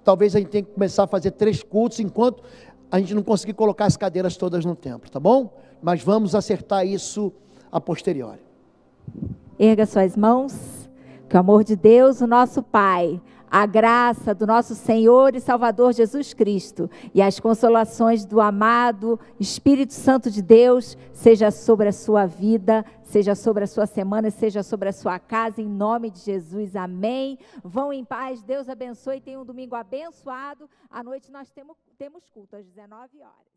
Talvez a gente tenha que começar a fazer 3 cultos, enquanto a gente não conseguir colocar as cadeiras todas no templo, tá bom? Mas vamos acertar isso a posteriori. Erga suas mãos, que o amor de Deus, o nosso Pai, a graça do nosso Senhor e Salvador Jesus Cristo e as consolações do amado Espírito Santo de Deus seja sobre a sua vida, seja sobre a sua semana, seja sobre a sua casa, em nome de Jesus, amém. Vão em paz, Deus abençoe, tenham um domingo abençoado. À noite nós temos culto às 19 horas.